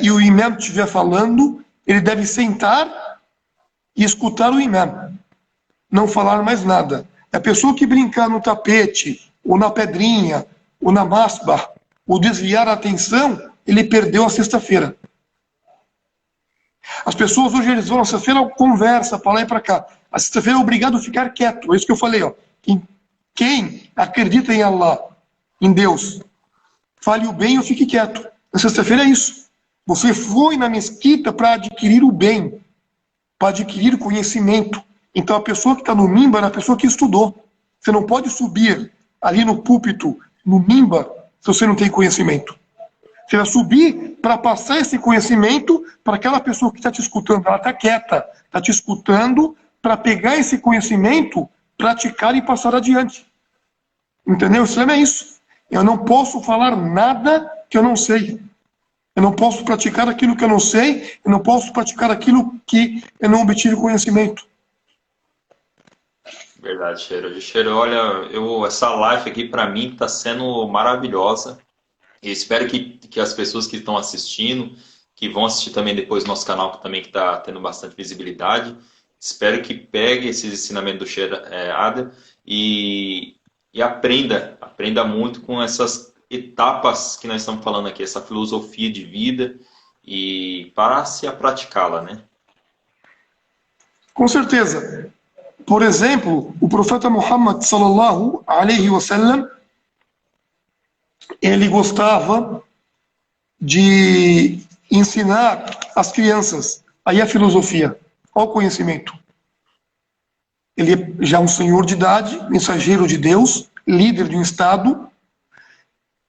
B: e o imam estiver falando, ele deve sentar e escutar o imam. Não falar mais nada. A pessoa que brincar no tapete, ou na pedrinha, ou na masba, ou desviar a atenção, ele perdeu a sexta-feira. As pessoas hoje eles vão na sexta-feira, conversa para lá e para cá. A sexta-feira é obrigado a ficar quieto. É isso que eu falei, ó. Quem acredita em Allah, em Deus, fale o bem ou fique quieto. Na sexta-feira é isso. Você foi na mesquita para adquirir o bem, para adquirir conhecimento. Então a pessoa que está no mimbar é a pessoa que estudou. Você não pode subir ali no púlpito, no mimbar, se você não tem conhecimento. Você vai subir para passar esse conhecimento para aquela pessoa que está te escutando. Ela está quieta, está te escutando para pegar esse conhecimento, praticar e passar adiante. Entendeu? O Islã é isso. Eu não posso falar nada que eu não sei. Eu não posso praticar aquilo que eu não sei. Eu não posso praticar aquilo que eu não obtive conhecimento.
A: Verdade, Cheiro. Cheiro, olha, essa live aqui para mim está sendo maravilhosa. E espero que as pessoas que estão assistindo, que vão assistir também depois no nosso canal, que também está tendo bastante visibilidade, espero que pegue esses ensinamentos do Sheikh Adel e aprenda muito com essas etapas que nós estamos falando aqui, essa filosofia de vida, e passe a praticá-la, né?
B: Com certeza. Por exemplo, o profeta Muhammad sallallahu alaihi wasallam, ele gostava de ensinar as crianças aí a filosofia, ao conhecimento. Ele é já um senhor de idade, mensageiro de Deus, líder de um estado,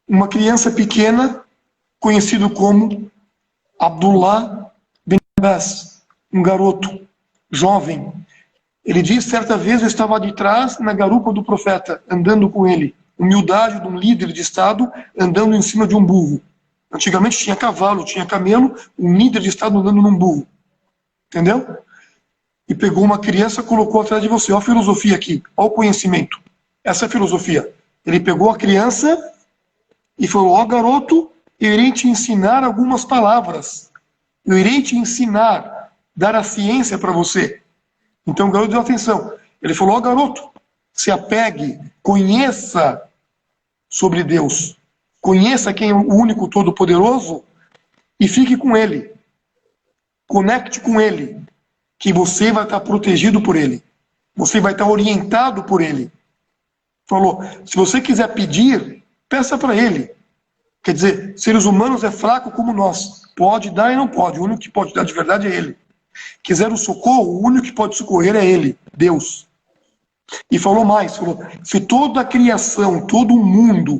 B: uma criança pequena, conhecido como Abdullah bin Abbas, um garoto jovem. Ele diz, certa vez eu estava de trás na garupa do profeta, andando com ele. Humildade de um líder de estado andando em cima de um burro. Antigamente tinha cavalo, tinha camelo, um líder de estado andando num burro. Entendeu? E pegou uma criança e colocou atrás de você. Olha a filosofia aqui, olha o conhecimento. Essa é a filosofia. Ele pegou a criança e falou, ó garoto, eu irei te ensinar algumas palavras. Eu irei te ensinar, dar a ciência para você. Então o garoto deu atenção. Ele falou, ó garoto, se apegue, conheça sobre Deus. Conheça quem é o único todo-poderoso e fique com Ele. Conecte com Ele, que você vai estar protegido por Ele. Você vai estar orientado por Ele. Falou, se você quiser pedir, peça para Ele. Quer dizer, seres humanos é fraco como nós. Pode dar e não pode. O único que pode dar de verdade é Ele. Quiser o socorro, o único que pode socorrer é Ele, Deus. E falou mais, falou, se toda a criação, todo o mundo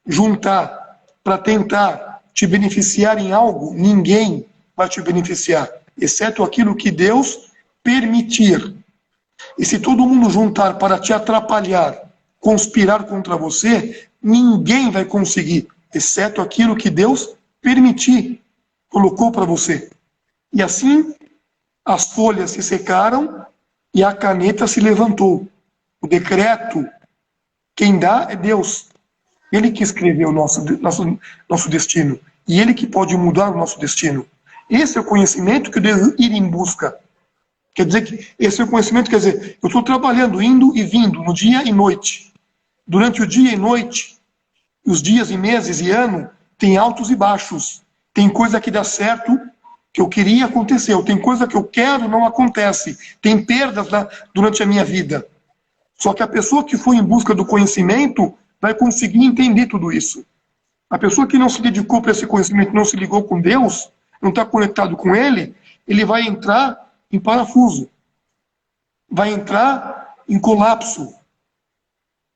B: juntar para tentar te beneficiar em algo, ninguém vai te beneficiar, exceto aquilo que Deus permitir. E se todo mundo juntar para te atrapalhar, conspirar contra você, ninguém vai conseguir, exceto aquilo que Deus permitir, colocou para você. E assim, as folhas se secaram e a caneta se levantou. O decreto, quem dá é Deus. Ele que escreveu o nosso destino. E Ele que pode mudar o nosso destino. Esse é o conhecimento que eu devo ir em busca. Quer dizer que esse é o conhecimento, quer dizer, eu estou trabalhando, indo e vindo, no dia e noite. Durante o dia e noite, os dias e meses e ano, tem altos e baixos. Tem coisa que dá certo, que eu queria acontecer. Tem coisa que eu quero, não acontece. Tem perdas durante a minha vida. Só que a pessoa que foi em busca do conhecimento vai conseguir entender tudo isso. A pessoa que não se dedicou para esse conhecimento, não se ligou com Deus, não está conectado com Ele, ele vai entrar em parafuso, vai entrar em colapso,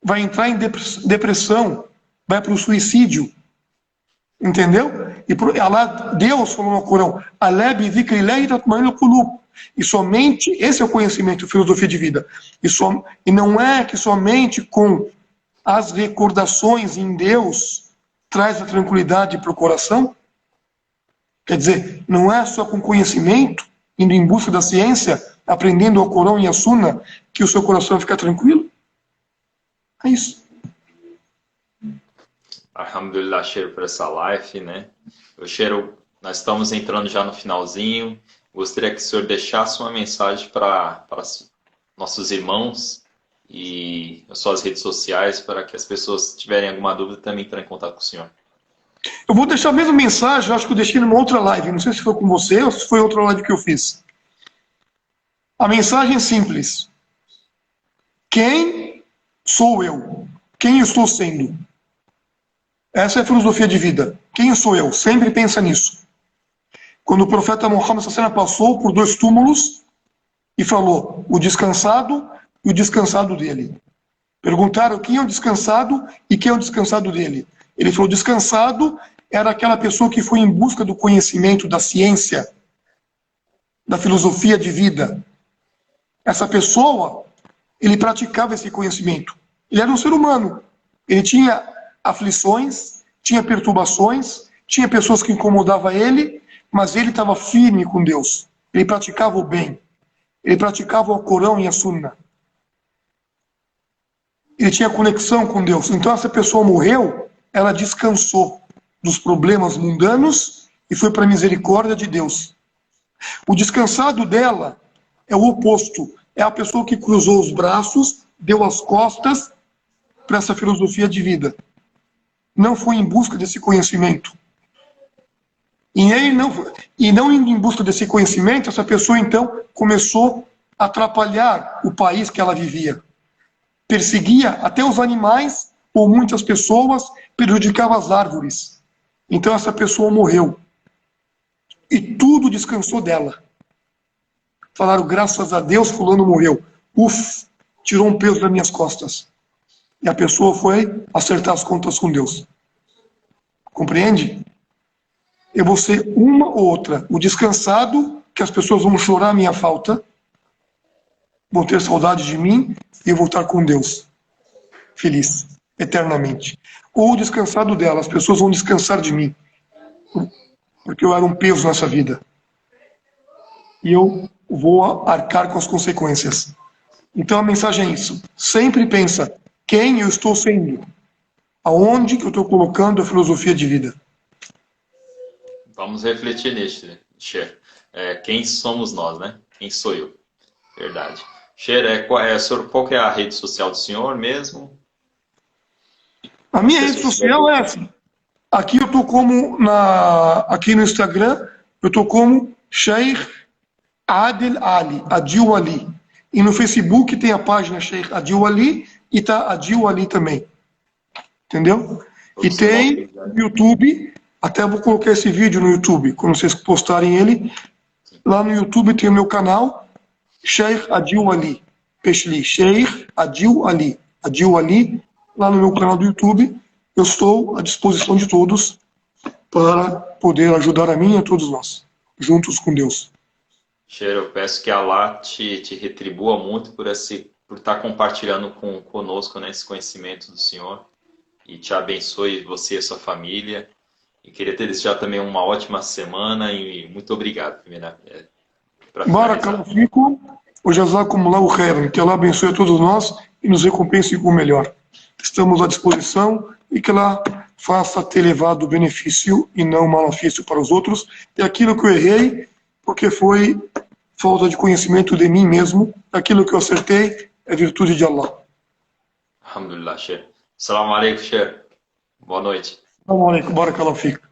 B: vai entrar em depressão, vai para o suicídio. Entendeu? E Deus falou no Corão, e somente, esse é o conhecimento, filosofia de vida. E não é que somente com as recordações em Deus traz a tranquilidade para o coração. Quer dizer, não é só com conhecimento, indo em busca da ciência, aprendendo o Corão e a Sunna, que o seu coração fica tranquilo. É isso.
A: Alhamdulillah, Cheiro, por essa live, né? Cheiro, nós estamos entrando já no finalzinho. Gostaria que o senhor deixasse uma mensagem para nossos irmãos e as suas redes sociais para que as pessoas, se tiverem alguma dúvida, também entrem em contato com o senhor.
B: Eu vou deixar a mesma mensagem, eu acho que eu deixei numa outra live, não sei se foi com você ou se foi outra live que eu fiz. A mensagem é simples. Quem sou eu? Quem estou sendo? Essa é a filosofia de vida. Quem sou eu? Sempre pensa nisso. Quando o profeta Muhammad SAW passou por 2 túmulos e falou, o descansado e o descansado dele. Perguntaram quem é o descansado e quem é o descansado dele. Ele falou, descansado era aquela pessoa que foi em busca do conhecimento, da ciência, da filosofia de vida. Essa pessoa, ele praticava esse conhecimento. Ele era um ser humano. Ele tinha aflições, tinha perturbações, tinha pessoas que incomodavam ele, mas ele estava firme com Deus. Ele praticava o bem. Ele praticava o Corão e a Sunna. Ele tinha conexão com Deus. Então essa pessoa morreu, ela descansou dos problemas mundanos e foi para a misericórdia de Deus. O descansado dela é o oposto. É a pessoa que cruzou os braços, deu as costas para essa filosofia de vida. Não foi em busca desse conhecimento. E não indo em busca desse conhecimento, essa pessoa então começou a atrapalhar o país que ela vivia. Perseguia até os animais ou muitas pessoas, prejudicava as árvores. Então essa pessoa morreu. E tudo descansou dela. Falaram, graças a Deus, fulano morreu. Uf, tirou um peso das minhas costas. E a pessoa foi acertar as contas com Deus. Compreende? Eu vou ser uma ou outra. O descansado, que as pessoas vão chorar a minha falta, vão ter saudade de mim e eu vou estar com Deus. Feliz, eternamente. Ou o descansado dela, as pessoas vão descansar de mim. Porque eu era um peso nessa vida. E eu vou arcar com as consequências. Então a mensagem é isso. Sempre pensa, quem eu estou sendo? Aonde que eu estou colocando a filosofia de vida?
A: Vamos refletir nisso, Cher. Quem somos nós, né? Quem sou eu? Verdade. Cher, qual que é a rede social do senhor mesmo?
B: A minha rede social é essa. Aqui eu estou aqui no Instagram, eu estou como Sheikh Adil Ali, Adil Ali. E no Facebook tem a página Sheikh Adil Ali e tá Adil Ali também. Entendeu? E tem no YouTube, até vou colocar esse vídeo no YouTube, quando vocês postarem ele. Lá no YouTube tem o meu canal, Sheikh Adil Ali. Peshli, Sheikh Adil Ali. Adil Ali, lá no meu canal do YouTube. Eu estou à disposição de todos para poder ajudar a mim e a todos nós, juntos com Deus.
A: Cher, eu peço que Allah te retribua muito por estar compartilhando conosco, né, esse conhecimento do Senhor, e te abençoe você e a sua família. E queria te desejar também uma ótima semana e muito obrigado.
B: Barakallahu fikum, wa jazakumullahu khairan. Que Allah abençoe a todos nós e nos recompense com o melhor. Estamos à disposição e que ela faça ter levado benefício e não malefício para os outros. E aquilo que eu errei, porque foi falta de conhecimento de mim mesmo, aquilo que eu acertei é virtude de Allah.
A: Alhamdulillah, Cher. Assalamu alaikum, Cher. Boa noite.
B: Assalamu alaikum, barakallahu fikum.